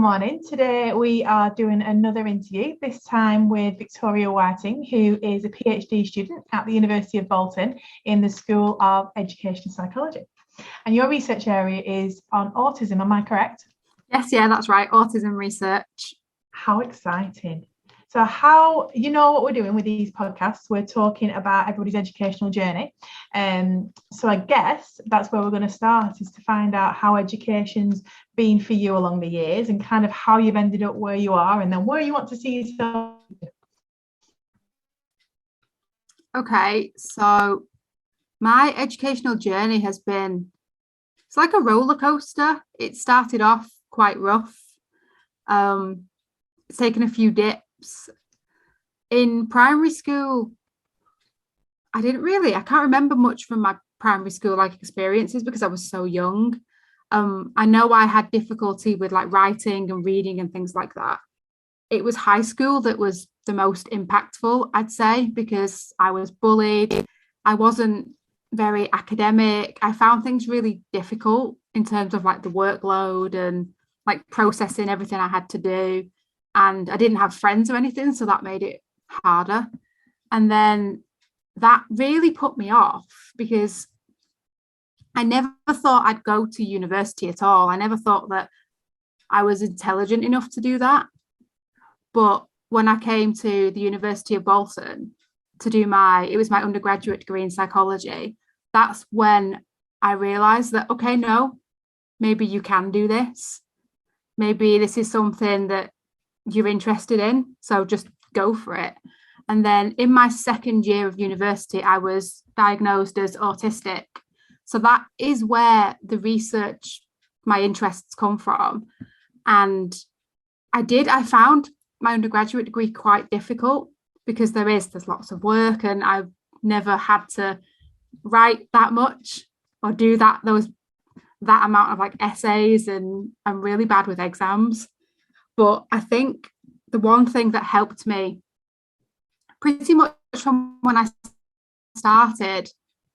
morning. Today we are doing another interview, this time with Victoria Whiting, who is a PhD student at the University of Bolton in the School of Education Psychology. And your research area is on autism, am I correct? Yes, yeah, that's right. Autism research. How exciting. So what we're doing with these podcasts, we're talking about everybody's educational journey. So I guess that's where we're going to start, is to find out how education's been for you along the years and kind of how you've ended up where you are and then where you want to see yourself. Okay, so my educational journey has been, it's like a roller coaster. It started off quite rough. It's taken a few dips. In primary school, I can't remember much from my primary school experiences because I was so young. I know I had difficulty with writing and reading and things like that. It was high school that was the most impactful, I'd say, because I was bullied. I wasn't very academic. I found things really difficult in terms of the workload and processing everything I had to do. And I didn't have friends or anything, so that made it harder. And then that really put me off because I never thought I'd go to university at all. I never thought that I was intelligent enough to do that. But when I came to the University of Bolton to do it was my undergraduate degree in psychology, that's when I realized that, okay, no, maybe you can do this. Maybe this is something that you're interested in, so just go for it. And then in my second year of university, I was diagnosed as autistic. So that is where the research, my interests come from. And I found my undergraduate degree quite difficult because there's lots of work and I've never had to write that much or do that amount of essays, and I'm really bad with exams. But I think the one thing that helped me pretty much from when I started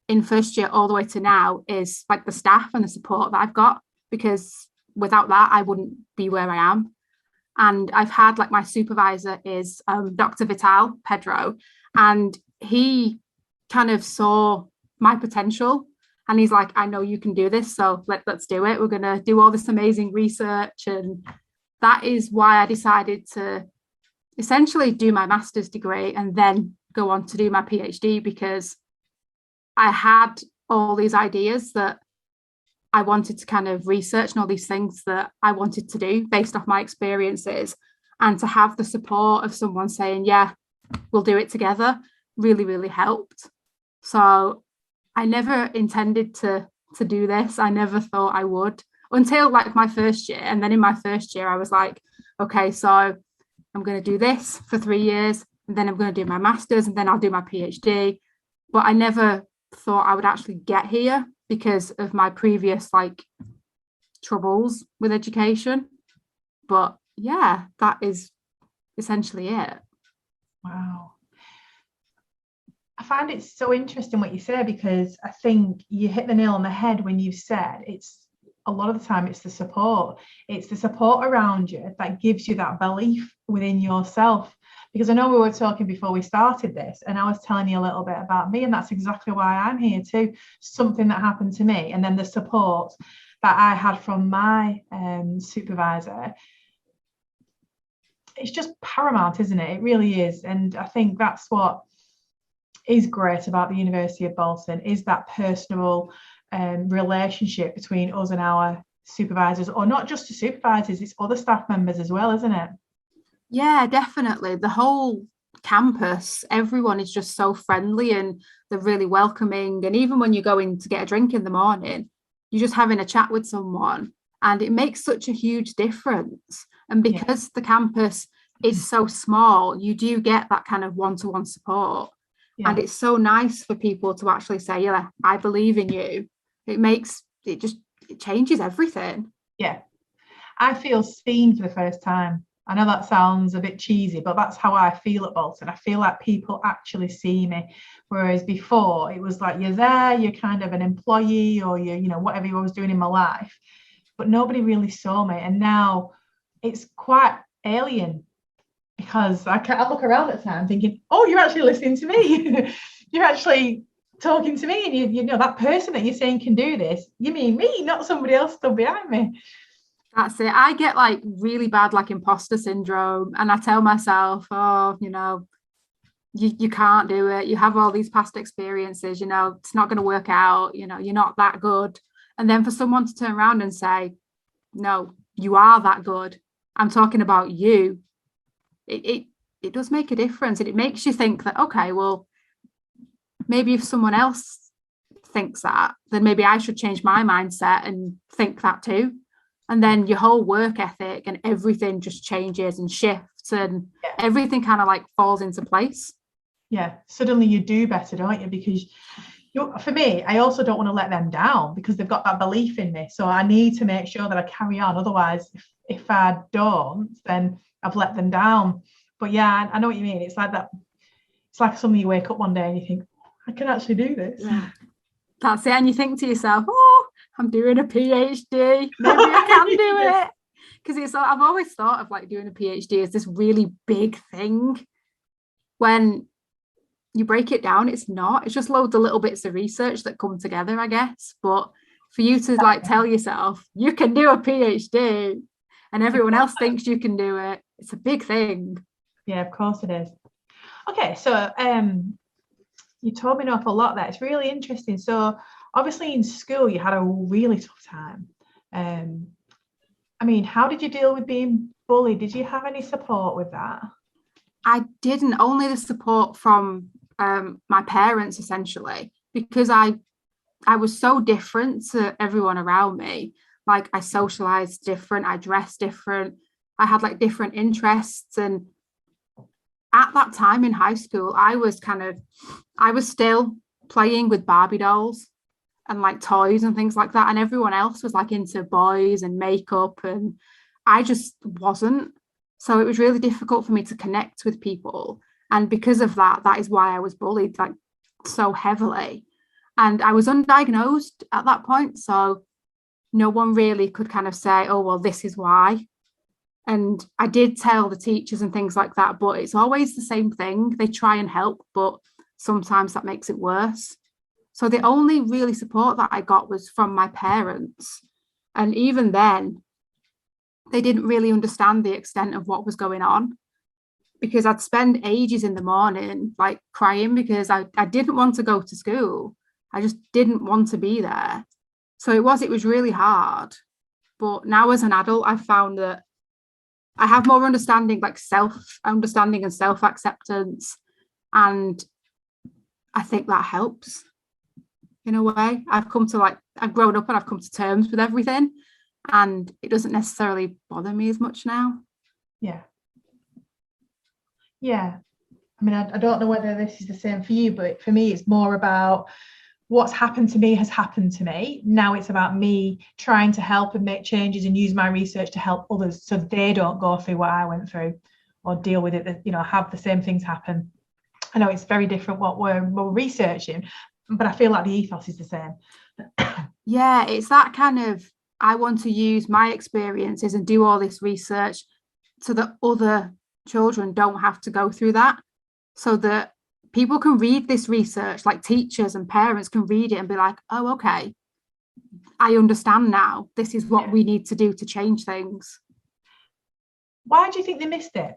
in first year all the way to now is the staff and the support that I've got, because without that, I wouldn't be where I am. And I've had my supervisor is Dr. Vital Pedro, and he kind of saw my potential. And he's like, I know you can do this, so let's do it. We're going to do all this amazing research. And that is why I decided to essentially do my master's degree and then go on to do my PhD, because I had all these ideas that I wanted to kind of research and all these things that I wanted to do based off my experiences. And to have the support of someone saying, yeah, we'll do it together, really, really helped. So I never intended to do this. I never thought I would until my first year. And then in my first year, I was like, okay, so I'm going to do this for 3 years, and then I'm going to do my master's, and then I'll do my PhD. But I never thought I would actually get here because of my previous troubles with education. But yeah, that is essentially it. Wow. I find it so interesting what you say, because I think you hit the nail on the head when you said it's a lot of the time it's the support. It's the support around you that gives you that belief within yourself. Because I know we were talking before we started this, and I was telling you a little bit about me, and that's exactly why I'm here too. Something that happened to me, and then the support that I had from my supervisor. It's just paramount, isn't it? It really is. And I think that's what is great about the University of Bolton, is that personal relationship between us and our supervisors, or not just the supervisors, it's other staff members as well, isn't it? Yeah, definitely. The whole campus, everyone is just so friendly and they're really welcoming. And even when you're going to get a drink in the morning, you're just having a chat with someone, and it makes such a huge difference. And because the campus is so small, you do get that kind of one-to-one support. Yeah. And it's so nice for people to actually say, yeah, I believe in you. It changes everything. Yeah. I feel seen for the first time. I know that sounds a bit cheesy, but that's how I feel at Bolton. I feel like people actually see me. Whereas before, it was like you're there, you're kind of an employee, or you know, whatever I was doing in my life, but nobody really saw me. And now it's quite alien, because I look around at the time thinking, oh, you're actually listening to me. You're actually talking to me, and you know that person that you're saying can do this, you mean me, not somebody else stood behind me. That's it. I get like really bad like imposter syndrome, and I tell myself, oh, you know, you can't do it. You have all these past experiences, you know, it's not going to work out, you know, you're not that good. And then for someone to turn around and say, no, you are that good. I'm talking about you. It does make a difference. And it makes you think that, okay, well, maybe if someone else thinks that, then maybe I should change my mindset and think that too. And then your whole work ethic and everything just changes and shifts, and everything kind of like falls into place. Yeah, suddenly you do better, don't you? Because for me, I also don't want to let them down, because they've got that belief in me. So I need to make sure that I carry on. Otherwise, if I don't, then I've let them down. But yeah, I know what you mean. It's like that. It's like something you wake up one day and you think, I can actually do this. Yeah. That's it. And you think to yourself, oh, I'm doing a PhD. Maybe I can do it. Because I've always thought of like doing a PhD as this really big thing. When you break it down, it's not. It's just loads of little bits of research that come together, I guess. But for you to like tell yourself you can do a PhD and everyone else thinks you can do it, it's a big thing. Yeah, of course it is. Okay, so you told me an awful lot there. It's really interesting. So obviously in school you had a really tough time. I mean, how did you deal with being bullied? Did you have any support with that? I didn't. Only the support from my parents, essentially, because I was so different to everyone around me. Like I socialized different, I dressed different, I had like different interests. And at that time in high school, I was still playing with Barbie dolls and like toys and things like that. And everyone else was like into boys and makeup, and I just wasn't. So it was really difficult for me to connect with people. And because of that, that is why I was bullied like so heavily. And I was undiagnosed at that point. So no one really could kind of say, oh, well, this is why. And I did tell the teachers and things like that, but it's always the same thing. They try and help, but sometimes that makes it worse. So the only really support that I got was from my parents. And even then, they didn't really understand the extent of what was going on, because I'd spend ages in the morning like crying because I didn't want to go to school. I just didn't want to be there. So it was really hard. But now as an adult, I've found that I have more understanding, like self-understanding and self-acceptance. And I think that helps in a way. I've grown up and I've come to terms with everything, and it doesn't necessarily bother me as much now. Yeah. Yeah. I mean, I don't know whether this is the same for you, but for me, it's more about what's happened to me has happened to me. Now it's about me trying to help and make changes and use my research to help others so they don't go through what I went through or deal with it, you know, have the same things happen. I know it's very different what we're researching, but I feel like the ethos is the same. Yeah, it's that kind of, I want to use my experiences and do all this research so that other children don't have to go through that, so that people can read this research, like teachers and parents can read it and be like, oh, okay, I understand now. This is what we need to do to change things. Why do you think they missed it?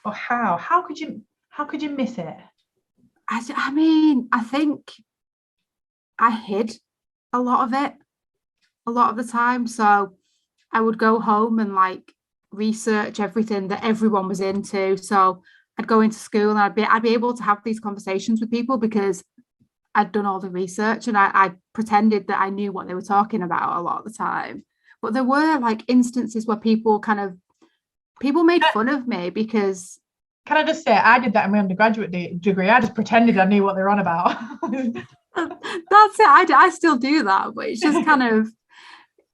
Or how? How could you miss it? I mean, I think I hid a lot of it a lot of the time. So I would go home and like research everything that everyone was into. So I'd go into school and I'd be able to have these conversations with people because I'd done all the research, and I pretended that I knew what they were talking about a lot of the time. But there were like instances where people made fun of me because. Can I just say, I did that in my undergraduate degree. I just pretended I knew what they're on about. That's it. I still do that, but it's just kind of,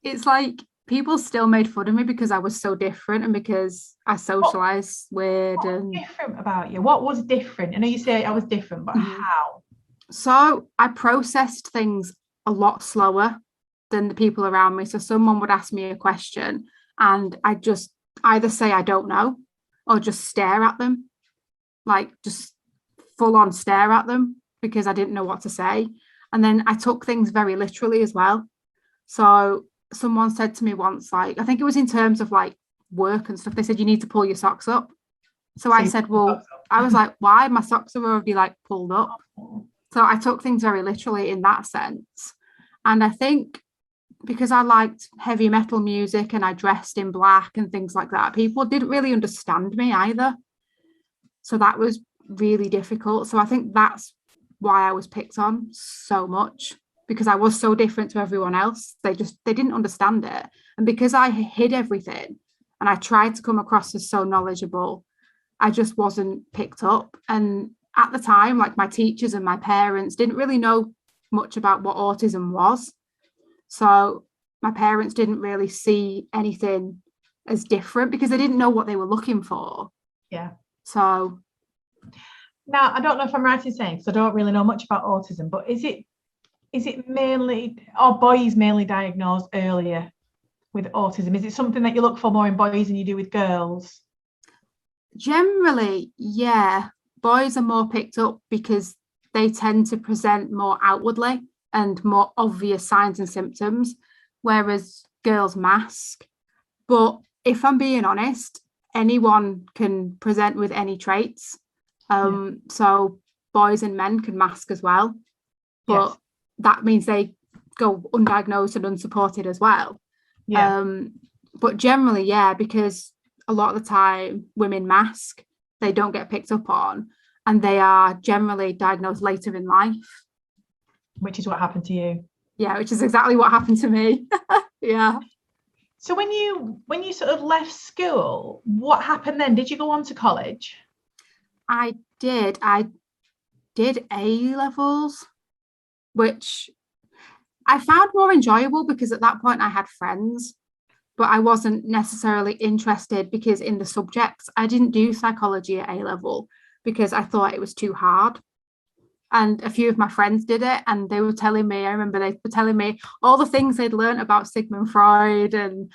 it's like people still made fun of me because I was so different and because I socialized weird. What was different about you? What was different? I know you say I was different, but how? So I processed things a lot slower than the people around me. So someone would ask me a question And I just either say I don't know or just stare at them, like just full on stare at them because I didn't know what to say. And then I took things very literally as well. So someone said to me once, like, I think it was in terms of like work and stuff, they said, you need to pull your socks up. So I said, well, I was like, why? My socks are already like pulled up. So I took things very literally in that sense. And I think because I liked heavy metal music and I dressed in black and things like that, people didn't really understand me either. So that was really difficult. So I think that's why I was picked on so much, because I was so different to everyone else. They didn't understand it. And because I hid everything and I tried to come across as so knowledgeable, I just wasn't picked up. And at the time, like my teachers and my parents didn't really know much about what autism was. So my parents didn't really see anything as different because they didn't know what they were looking for. Yeah. So now, I don't know if I'm right in saying, because I don't really know much about autism, but is it mainly, or boys mainly diagnosed earlier with autism? Is it something that you look for more in boys than you do with girls? generally, yeah, boys are more picked up because they tend to present more outwardly and more obvious signs and symptoms, whereas girls mask. But if I'm being honest, anyone can present with any traits. So boys and men can mask as well, but Yes. that means they go undiagnosed and unsupported as well. Yeah. But generally, yeah, because a lot of the time women mask, they don't get picked up on, and they are generally diagnosed later in life. Which is what happened to you. Yeah, which is exactly what happened to me. Yeah. So when you sort of left school, what happened then? Did you go on to college? I did. I did A levels, which I found more enjoyable because at that point I had friends, but I wasn't necessarily interested because in the subjects, I didn't do psychology at A level because I thought it was too hard. And a few of my friends did it, and they were telling me, I remember they were telling me all the things they'd learned about Sigmund Freud. And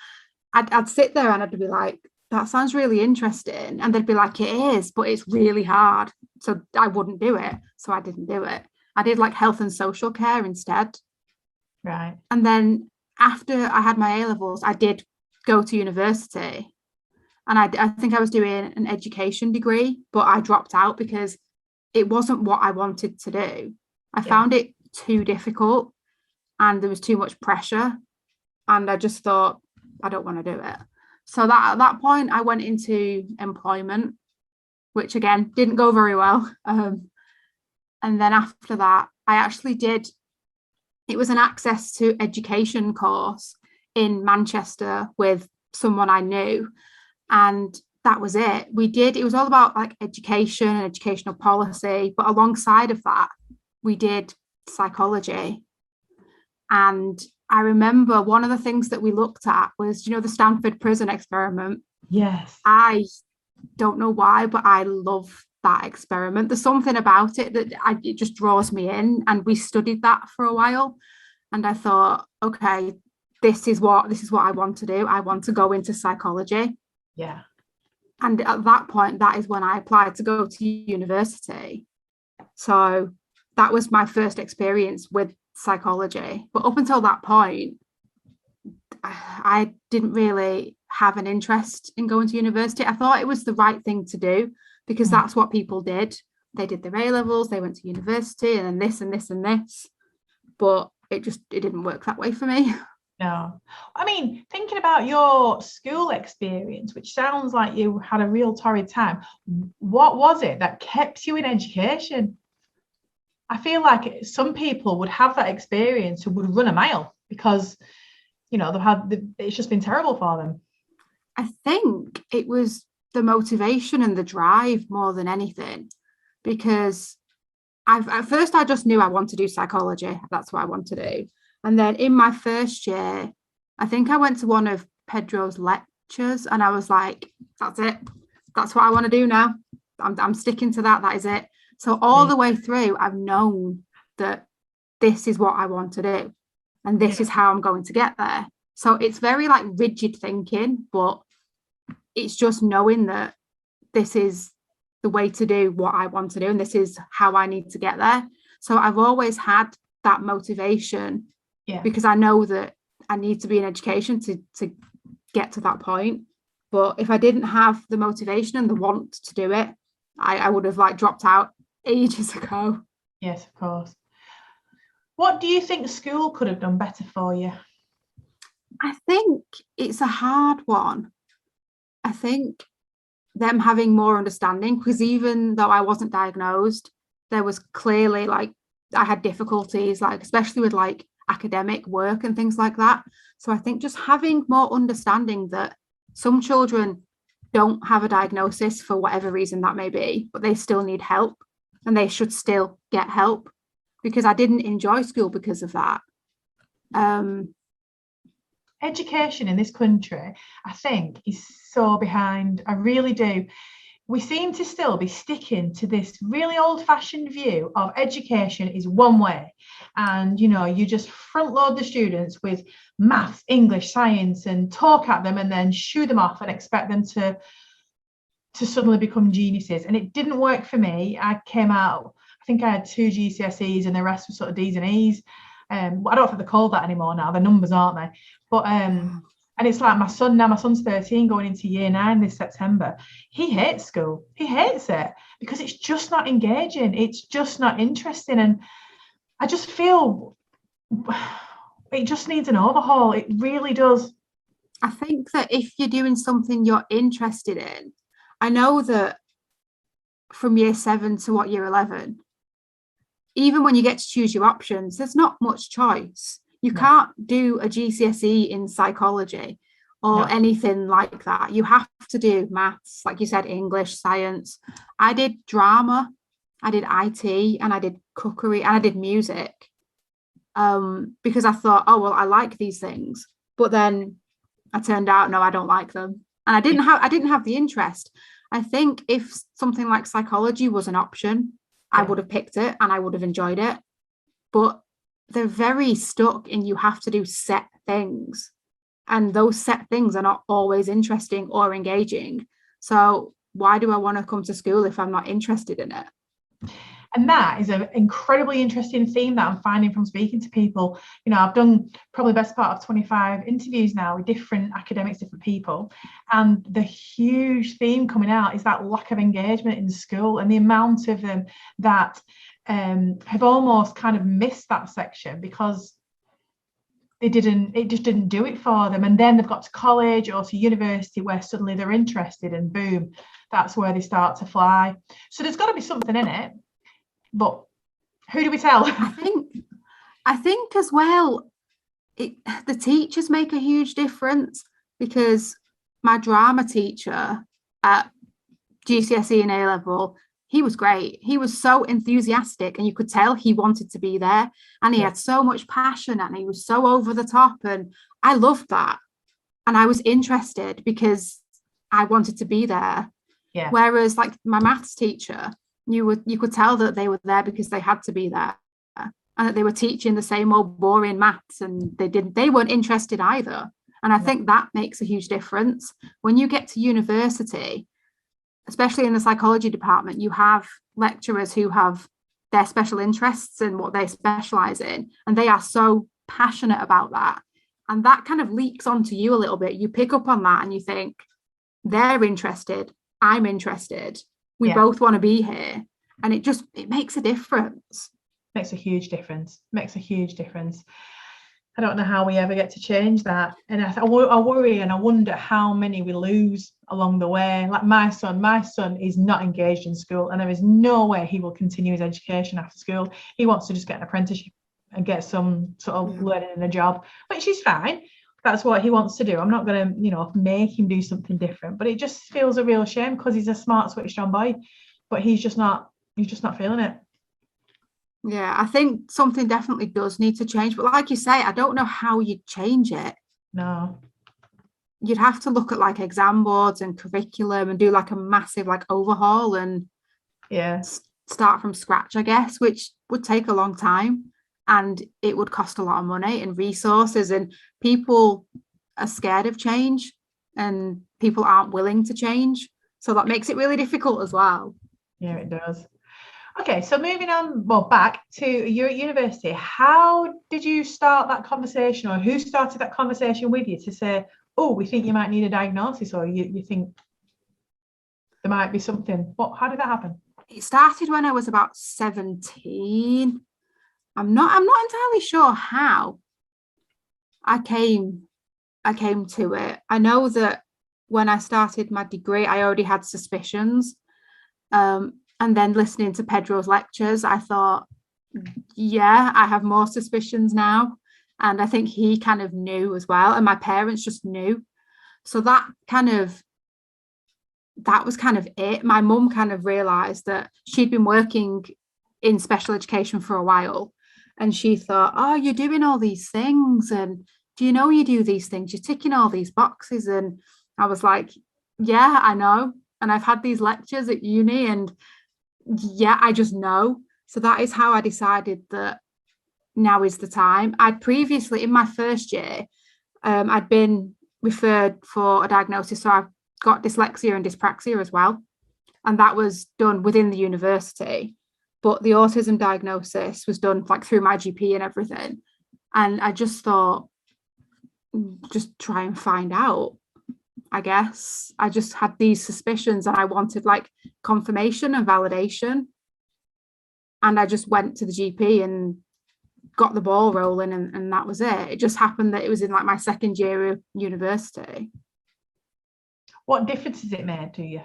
I'd sit there and I'd be like, that sounds really interesting. And they'd be like, it is, but it's really hard. So I wouldn't do it. So I didn't do it. I did like health and social care instead. Right. And then after I had my A levels, I did go to university. And I think I was doing an education degree, but I dropped out because it wasn't what I wanted to do. I found it too difficult and there was too much pressure. And I just thought, I don't want to do it. So that at that point, I went into employment, which again didn't go very well. And then after that, I actually did, it was an access to education course in Manchester with someone I knew. And that was it. It was all about like education and educational policy. But alongside of that, we did psychology. And I remember one of the things that we looked at was, the Stanford prison experiment. Yes. I don't know why, but I love that experiment. There's something about it that it just draws me in. And we studied that for a while. And I thought, okay, this is what I want to do. I want to go into psychology. Yeah. And at that point, that is when I applied to go to university. So that was my first experience with psychology. But up until that point, I didn't really have an interest in going to university. I thought it was the right thing to do because that's what people did. They did their A levels, they went to university, and then this and this and this. But it didn't work that way for me. No. I mean, thinking about your school experience, which sounds like you had a real torrid time, what was it that kept you in education? I feel like some people would have that experience and would run a mile because, it's just been terrible for them. I think it was the motivation and the drive more than anything, because at first I just knew I wanted to do psychology. That's what I want to do. And then in my first year, I think I went to one of Pedro's lectures and I was like, that's it. That's what I want to do now. I'm sticking to that. That is it. So all the way through, I've known that this is what I want to do. And this is how I'm going to get there. So it's very like rigid thinking, but it's just knowing that this is the way to do what I want to do, and this is how I need to get there. So I've always had that motivation, because I know that I need to be in education to get to that point. But if I didn't have the motivation and the want to do it, I would have like dropped out ages ago. Yes, of course. What do you think school could have done better for you? I think it's a hard one. I think them having more understanding, because even though I wasn't diagnosed, there was clearly like I had difficulties, like especially with like academic work and things like that. So I think just having more understanding that some children don't have a diagnosis for whatever reason that may be, but they still need help and they should still get help, because I didn't enjoy school because of that. Education in this country, I think, is so behind. I really do. We seem to still be sticking to this really old-fashioned view of education is one way, and you just front load the students with maths, English, science, and talk at them and then shoo them off and expect them to suddenly become geniuses. And it didn't work for me. I came out, I think I had 2 GCSEs and the rest were sort of D's and E's. I don't think they're called that anymore now. The numbers, aren't they? But and it's like my son's 13 going into year 9 this September. He hates school. He hates it because it's just not engaging. It's just not interesting. And I just feel it just needs an overhaul. It really does. I think that if you're doing something you're interested in, I know that from year 7 to year 11, even when you get to choose your options, there's not much choice. You can't do a GCSE in psychology or anything like that. You have to do maths, like you said, English, science. I did drama, I did IT, and I did cookery, and I did music, because I thought, oh, well, I like these things. But then I turned out, no, I don't like them. And I didn't have the interest. I think if something like psychology was an option, I would have picked it and I would have enjoyed it. But they're very stuck in you have to do set things. And those set things are not always interesting or engaging. So why do I want to come to school if I'm not interested in it? And that is an incredibly interesting theme that I'm finding from speaking to people. I've done probably the best part of 25 interviews now with different academics, different people. And the huge theme coming out is that lack of engagement in school, and the amount of them that have almost kind of missed that section because it just didn't do it for them. And then they've got to college or to university where suddenly they're interested, and boom, that's where they start to fly. So there's got to be something in it. But who do we tell? I think as well, the teachers make a huge difference, because my drama teacher at GCSE and A-level, he was great. He was so enthusiastic, and you could tell he wanted to be there, and he had so much passion, and he was so over the top, and I loved that. And I was interested because I wanted to be there. Yeah. Whereas like my maths teacher, you could tell that they were there because they had to be there, and that they were teaching the same old boring maths, and they weren't interested either. And I think that makes a huge difference. When you get to university, especially in the psychology department, you have lecturers who have their special interests in what they specialize in, and they are so passionate about that. And that kind of leaks onto you a little bit. You pick up on that and you think, they're interested, I'm interested. We both want to be here. And it makes a difference. Makes a huge difference. I don't know how we ever get to change that. And I worry and I wonder how many we lose along the way. Like my son is not engaged in school, and there is no way he will continue his education after school. He wants to just get an apprenticeship and get some sort of learning and a job, which is fine. That's what he wants to do. I'm not going to, make him do something different. But it just feels a real shame because he's a smart, switched on boy, but he's just not feeling it. Yeah, I think something definitely does need to change. But like you say, I don't know how you'd change it. No. You'd have to look at like exam boards and curriculum and do like a massive like overhaul and start from scratch, I guess, which would take a long time. And it would cost a lot of money and resources, and people are scared of change and people aren't willing to change. So that makes it really difficult as well. Yeah, it does. Okay, so moving on, well, back to you're at university. How did you start that conversation, or who started that conversation with you to say, oh, we think you might need a diagnosis, or you think there might be something? How did that happen? It started when I was about 17. I'm not entirely sure how I came to it. I know that when I started my degree, I already had suspicions. And then listening to Pedro's lectures, I thought, yeah, I have more suspicions now. And I think he kind of knew as well. And my parents just knew. So that was kind of it. My mum kind of realised that she'd been working in special education for a while. And she thought, oh, you're doing all these things. And do you know you do these things? You're ticking all these boxes. And I was like, yeah, I know. And I've had these lectures at uni, and yeah, I just know. So that is how I decided that now is the time. I'd previously, in my first year, I'd been referred for a diagnosis. So I've got dyslexia and dyspraxia as well. And that was done within the university. But the autism diagnosis was done like through my GP and everything. And I just thought, just try and find out. I guess I just had these suspicions and I wanted like confirmation and validation. And I just went to the GP and got the ball rolling, and that was it. It just happened that it was in like my second year of university. What difference has it made to you?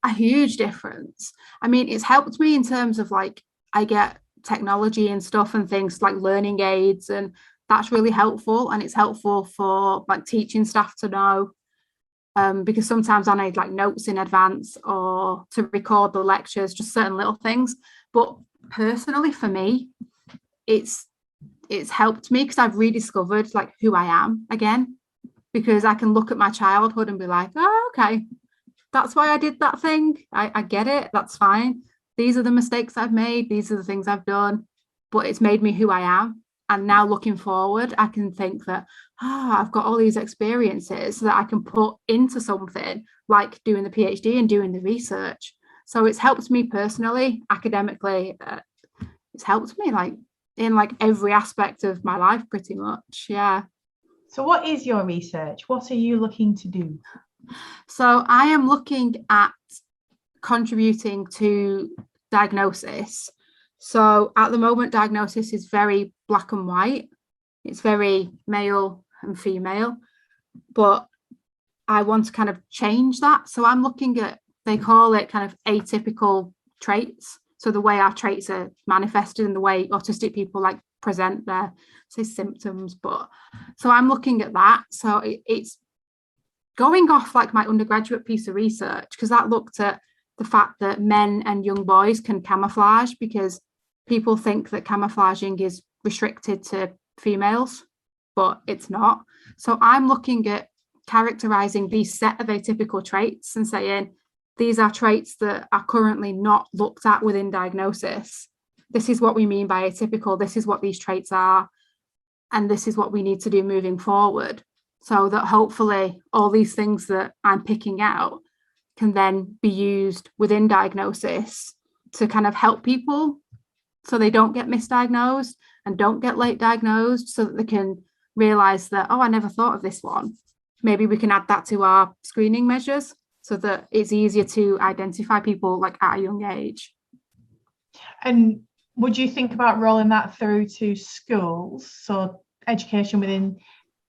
A huge difference. I mean, it's helped me in terms of like, I get technology and stuff and things like learning aids, and that's really helpful. And it's helpful for like teaching staff to know. Because sometimes I need like notes in advance or to record the lectures, just certain little things. But personally, for me, it's helped me because I've rediscovered like who I am again, because I can look at my childhood and be like, oh, okay, that's why I did that thing. I get it. That's fine. These are the mistakes I've made. These are the things I've done, but it's made me who I am. And now looking forward, I can think that, I've got all these experiences that I can put into something like doing the PhD and doing the research. So it's helped me personally, academically. It's helped me like in like every aspect of my life pretty much. Yeah. So what is your research? What are you looking to do? So I am looking at contributing to diagnosis. So at the moment, diagnosis is very black and white. It's very male and female, but I want to kind of change that. So I'm looking at, they call it kind of atypical traits. So the way our traits are manifested and the way autistic people like present their, say, symptoms. But so I'm looking at that. So it's going off like my undergraduate piece of research, because that looked at the fact that men and young boys can camouflage, because people think that camouflaging is restricted to females, but it's not. So I'm looking at characterizing these set of atypical traits and saying, these are traits that are currently not looked at within diagnosis. This is what we mean by atypical. This is what these traits are. And this is what we need to do moving forward. So that hopefully all these things that I'm picking out can then be used within diagnosis to kind of help people so they don't get misdiagnosed and don't get late diagnosed, so that they can realize that, oh, I never thought of this one. Maybe we can add that to our screening measures so that it's easier to identify people like at a young age. And would you think about rolling that through to schools? So education within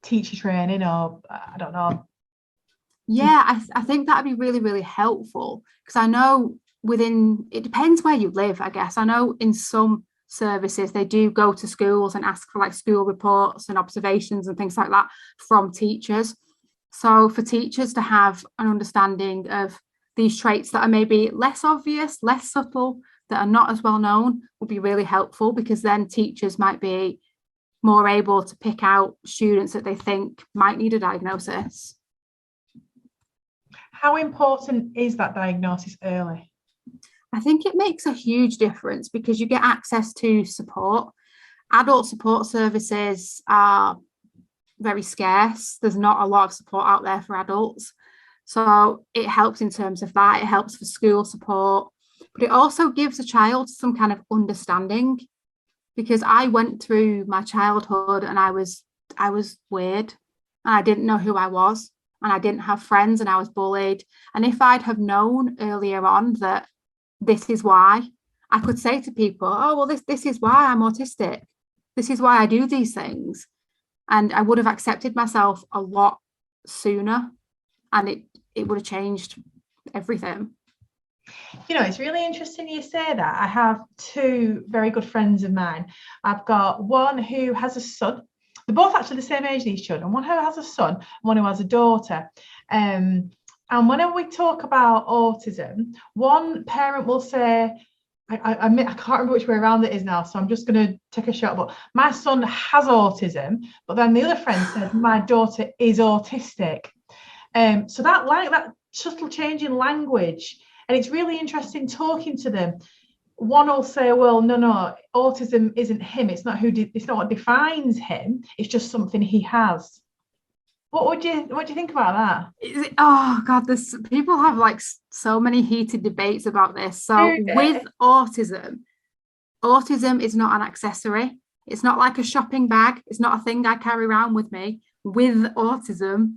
teacher training, or I don't know. Yeah, I think that'd be really, really helpful, because I know it depends where you live, I guess. I know in some services they do go to schools and ask for like school reports and observations and things like that from teachers. So for teachers to have an understanding of these traits that are maybe less obvious, less subtle, that are not as well known would be really helpful, because then teachers might be more able to pick out students that they think might need a diagnosis. How important is that diagnosis early? I think it makes a huge difference, because you get access to support. Adult support services are very scarce. There's not a lot of support out there for adults. So it helps in terms of that. It helps for school support, but it also gives a child some kind of understanding, because I went through my childhood and I was weird and I didn't know who I was and I didn't have friends and I was bullied. And if I'd have known earlier on that this is why, I could say to people, oh, well, this is why I'm autistic. This is why I do these things. And I would have accepted myself a lot sooner, and it would have changed everything. You know, it's really interesting you say that. I have two very good friends of mine. I've got one who has a son. They're both actually the same age, these children. One who has a son, one who has a daughter. And whenever we talk about autism, one parent will say, I can't remember which way around it is now, so I'm just going to take a shot. But my son has autism, but then the other friend said my daughter is autistic. So that subtle change in language, and it's really interesting talking to them. One will say, well, no, autism isn't him. It's not what defines him. It's just something he has. What do you think about that? Oh God, people have like so many heated debates about this. So with autism is not an accessory. It's not like a shopping bag. It's not a thing I carry around with me. With autism,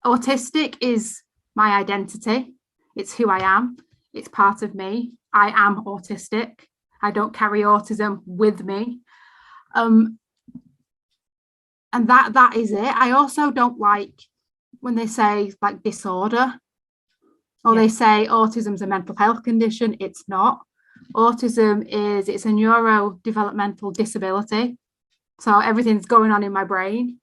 autistic is my identity. It's who I am. It's part of me. I am autistic. I don't carry autism with me. And that is it. I also don't like when they say like disorder, or they say autism's a mental health condition. It's not. Autism it's a neurodevelopmental disability. So everything's going on in my brain.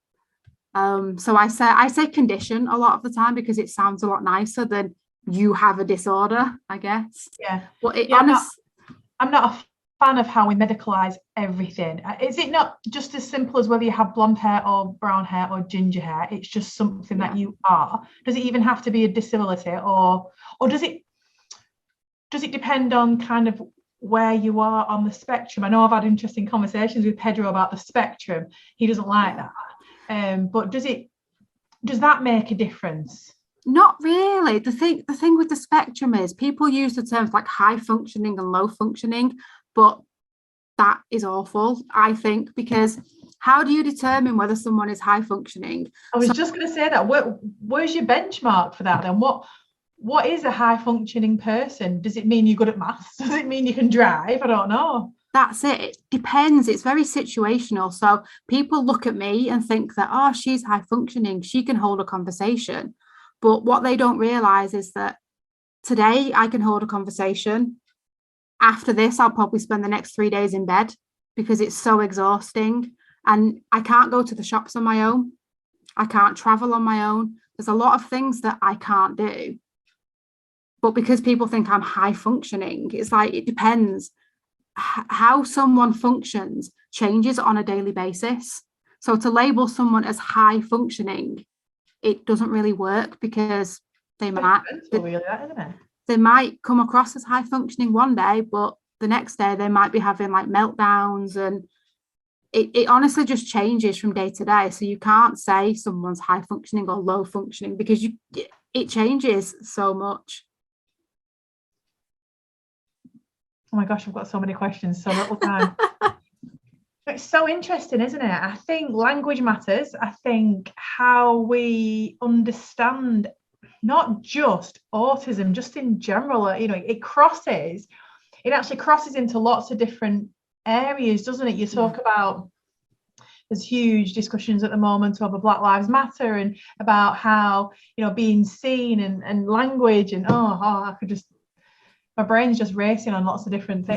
So I say condition a lot of the time because it sounds a lot nicer than you have a disorder, I guess. Yeah. Well, I'm not a fan of how we medicalize everything. Is it not just as simple as whether you have blonde hair or brown hair or ginger hair? It's just something that you are. Does it even have to be a disability, or does it depend on kind of where you are on the spectrum? I know I've had interesting conversations with Pedro about the spectrum. He doesn't like that. But does that make a difference? Not really. The thing with the spectrum is people use the terms like high functioning and low functioning, but that is awful, I think, because how do you determine whether someone is high functioning? I was just going to say that. Where's your benchmark for that then? What is a high functioning person? Does it mean you're good at maths? Does it mean you can drive? I don't know. That's it. It depends. It's very situational. So people look at me and think that, oh, she's high functioning. She can hold a conversation. But what they don't realize is that today I can hold a conversation. After this, I'll probably spend the next 3 days in bed because it's so exhausting. And I can't go to the shops on my own. I can't travel on my own. There's a lot of things that I can't do. But because people think I'm high functioning, it's like, it depends. How someone functions changes on a daily basis. So to label someone as high functioning, it doesn't really work, because they might come across as high functioning one day, but the next day they might be having like meltdowns, and it honestly just changes from day to day. So you can't say someone's high functioning or low functioning because it changes so much. Oh my gosh, I've got so many questions, so little time. It's so interesting, isn't it? I think language matters. I think how we understand not just autism, just in general, it actually crosses into lots of different areas, doesn't it? You talk about, there's huge discussions at the moment over Black Lives Matter and about how, being seen and language and I could just, my brain's just racing on lots of different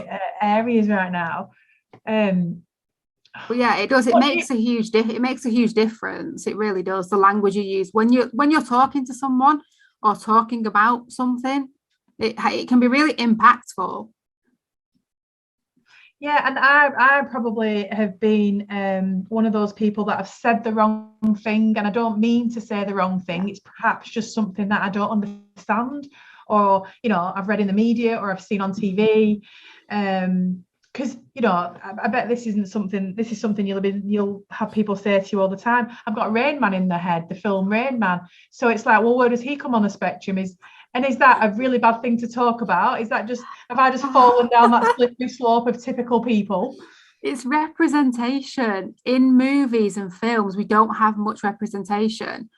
areas right now. But yeah, it does. It makes a huge difference. It really does. The language you use when you're talking to someone or talking about something, it can be really impactful. Yeah, and I probably have been one of those people that have said the wrong thing, and I don't mean to say the wrong thing. It's perhaps just something that I don't understand, or I've read in the media or I've seen on TV. because I bet this is something you'll have people say to you all the time. I've got Rain Man in the head, the film Rain Man. So it's like, well, where does he come on the spectrum? Is that a really bad thing to talk about? Is that just, have I just fallen down that slippery slope of typical people? It's representation. In movies and films, we don't have much representation.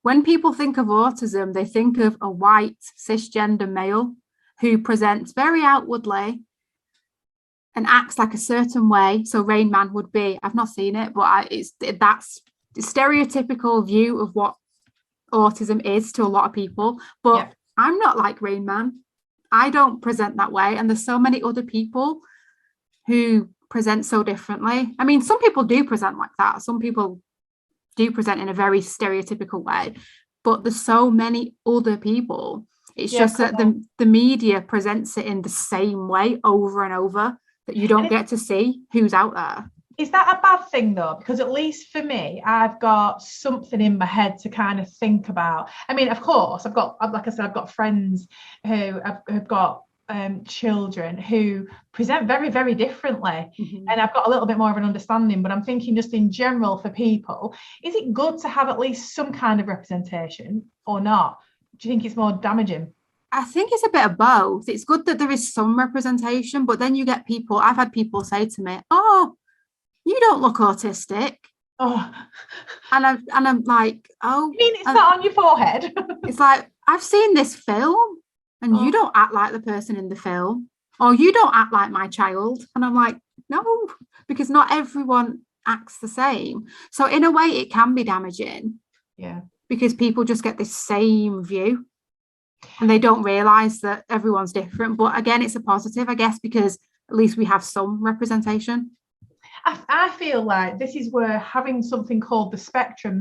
When people think of autism, they think of a white cisgender male who presents very outwardly and acts like a certain way. So Rain Man would be, I've not seen it, but that's the stereotypical view of what autism is to a lot of people. But yeah. I'm not like Rain Man. I don't present that way. And there's so many other people who present so differently. I mean, some people do present like that. Some people do present in a very stereotypical way, but there's so many other people. It's just that the media presents it in the same way over and over that you don't get to see who's out there. Is that a bad thing though? Because at least for me, I've got something in my head to kind of think about. I mean, of course, like I said, I've got friends who have got children who present very, very differently. Mm-hmm. And I've got a little bit more of an understanding, but I'm thinking just in general for people, is it good to have at least some kind of representation or not? Do you think it's more damaging? I think it's a bit of both. It's good that there is some representation, but then you get people, I've had people say to me, oh, you don't look autistic. Oh. And I'm like, oh. You mean it's not on your forehead? It's like, I've seen this film and you don't act like the person in the film, or you don't act like my child. And I'm like, no, because not everyone acts the same. So in a way, it can be damaging. Yeah. Because people just get this same view and they don't realize that everyone's different. But again, it's a positive, I guess, because at least we have some representation. I feel like this is where having something called the spectrum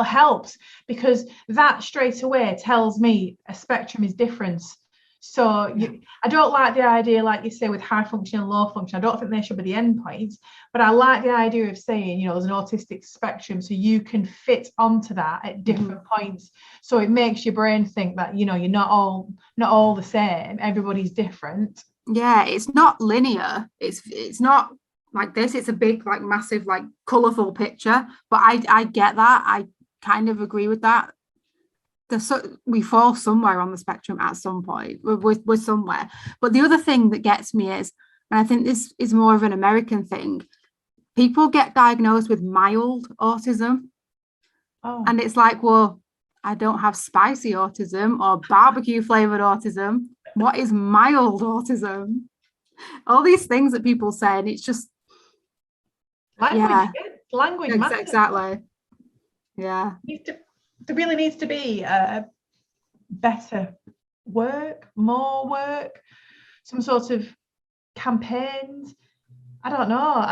helps, because that straight away tells me a spectrum is different. So I don't like the idea, like you say, with high function and low function. I don't think they should be the endpoints, but I like the idea of saying, there's an autistic spectrum, so you can fit onto that at different points. So it makes your brain think that, you're not all the same. Everybody's different. Yeah, it's not linear. It's not like this. It's a big, like massive, like colourful picture. But I get that. I kind of agree with that. We fall somewhere on the spectrum at some point. We're somewhere. But the other thing that gets me is, and I think this is more of an American thing, people get diagnosed with mild autism. Oh. And it's like, well, I don't have spicy autism or barbecue flavored autism. What is mild autism? All these things that people say, and it's just language matters. Exactly. Yeah. There really needs to be better work, more work, some sort of campaigns. I don't know.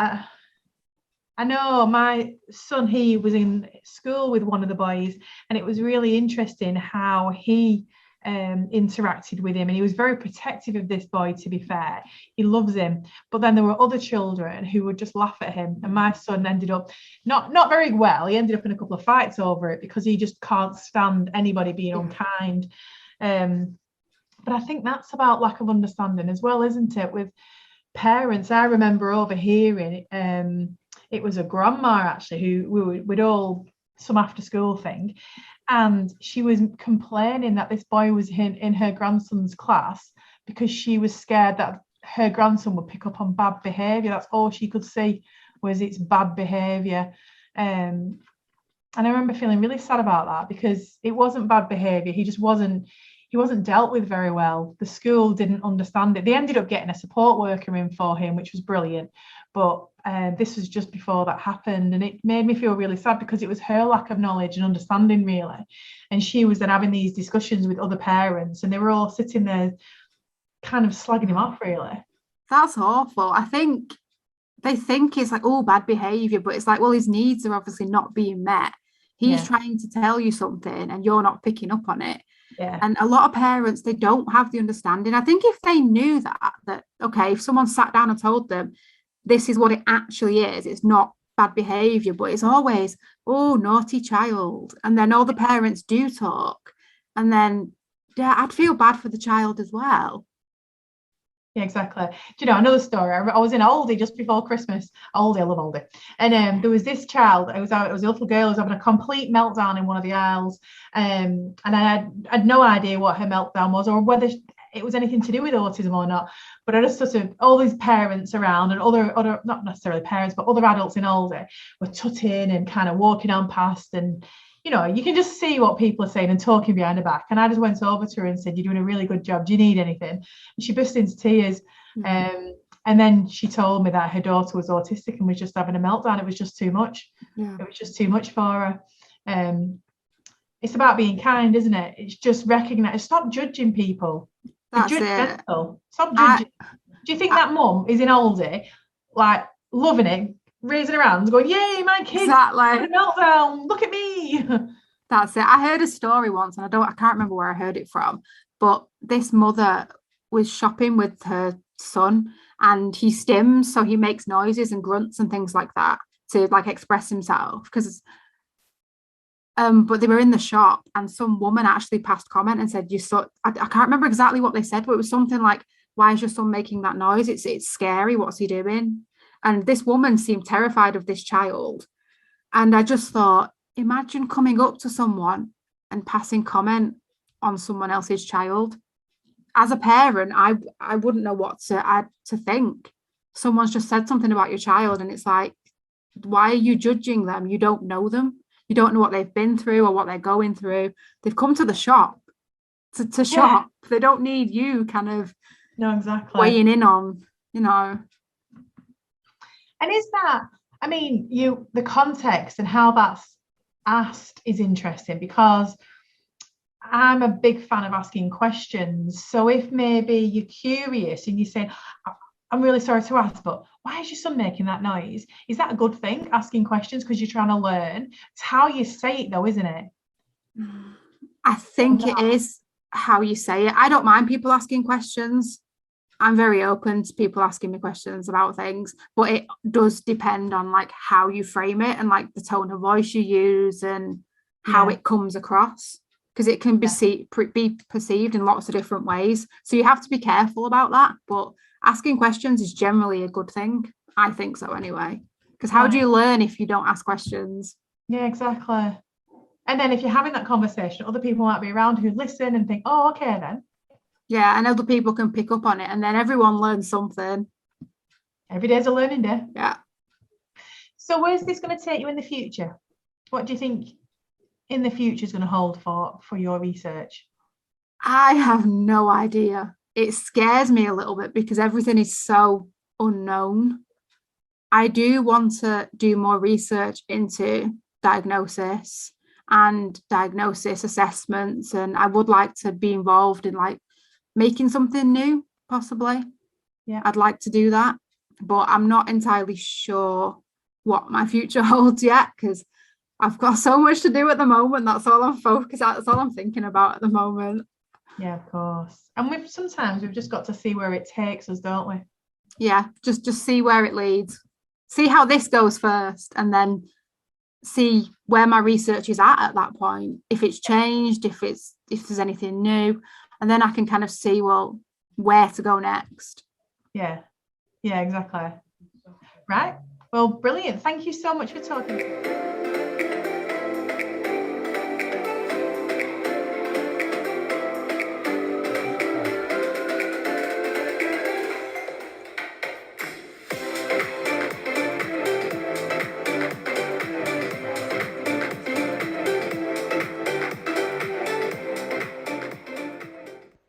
I know my son, he was in school with one of the boys, and it was really interesting how he interacted with him, and he was very protective of this boy, to be fair. He loves him, but then there were other children who would just laugh at him, and my son ended up not very well. He ended up in a couple of fights over it because he just can't stand anybody being unkind. But I think that's about lack of understanding as well, isn't it, with parents? I remember overhearing it was a grandma actually who we'd all some after school thing, and she was complaining that this boy was in her grandson's class because she was scared that her grandson would pick up on bad behavior. That's all she could see was it's bad behavior. And I remember feeling really sad about that, because it wasn't bad behavior. He wasn't dealt with very well. The school didn't understand it. They ended up getting a support worker in for him, which was brilliant. But this was just before that happened, and it made me feel really sad because it was her lack of knowledge and understanding, really. And she was then having these discussions with other parents, and they were all sitting there kind of slagging him off, really. That's awful. I think they think it's like, oh, bad behavior, but it's like, well, his needs are obviously not being met. He's trying to tell you something and you're not picking up on it. Yeah. And a lot of parents, they don't have the understanding. I think if they knew that okay, if someone sat down and told them this is what it actually is, it's not bad behavior, but it's always, oh, naughty child. And then all the parents do talk. And then I'd feel bad for the child as well. Yeah, exactly. Do you know another story? I was in Aldi just before Christmas. Aldi, I love Aldi. And there was this child. It was a little girl who was having a complete meltdown in one of the aisles. And I had no idea what her meltdown was or whether it was anything to do with autism or not. But I just sort of all these parents around and other not necessarily parents, but other adults in Aldi were tutting and kind of walking on past and you can just see what people are saying and talking behind her back. And I just went over to her and said, "You're doing a really good job. Do you need anything?" And she burst into tears. And then she told me that her daughter was autistic and was just having a meltdown. It was just too much. Yeah. It was just too much for her. It's about being kind, isn't it? It's just recognize. Stop judging people. That's Judgmental. it. Stop judging. Do you think that mum is in Aldi, like loving it, raising her hands, going, "Yay, my kid! Exactly. Meltdown! Look at me!" That's it. I heard a story once, and I can't remember where I heard it from, but this mother was shopping with her son, and he stims, so he makes noises and grunts and things like that to like express himself. Because, but they were in the shop, and some woman actually passed comment and said, "You saw." I can't remember exactly what they said, but it was something like, "Why is your son making that noise? It's scary. What's he doing?" And this woman seemed terrified of this child, and I just thought, imagine coming up to someone and passing comment on someone else's child. As a parent, I wouldn't know what to think. Someone's just said something about your child, and it's like, why are you judging them? You don't know them. You don't know what they've been through or what they're going through. They've come to the shop to shop. They don't need you kind of weighing in on, And is that, I mean, the context and how that's asked is interesting because I'm a big fan of asking questions. So if maybe you're curious and you say, "I'm really sorry to ask, but why is your son making that noise?" Is that a good thing, asking questions because you're trying to learn? It's how you say it though, isn't it? I think it is how you say it. I don't mind people asking questions. I'm very open to people asking me questions about things, but it does depend on like how you frame it and like the tone of voice you use and how it comes across, because it can be perceived in lots of different ways. So you have to be careful about that. But asking questions is generally a good thing. I think so anyway. Because how do you learn if you don't ask questions? Yeah, exactly. And then if you're having that conversation, other people might be around who listen and think, "Oh, okay then." Yeah, and other people can pick up on it, and then everyone learns something. Every day's a learning day. Yeah. So where's this going to take you in the future? What do you think in the future is going to hold for your research? I have no idea. It scares me a little bit because everything is so unknown. I do want to do more research into diagnosis and diagnosis assessments, and I would like to be involved in like making something new, possibly. Yeah, I'd like to do that, but I'm not entirely sure what my future holds yet because I've got so much to do at the moment. That's all I'm focused on. That's all I'm thinking about at the moment. Yeah, of course. And sometimes we've just got to see where it takes us, don't we? Yeah, just see where it leads. See how this goes first, and then see where my research is at that point. If it's changed, if there's anything new, and then I can kind of see, well, where to go next. Yeah, exactly. Right. Well, brilliant. Thank you so much for talking.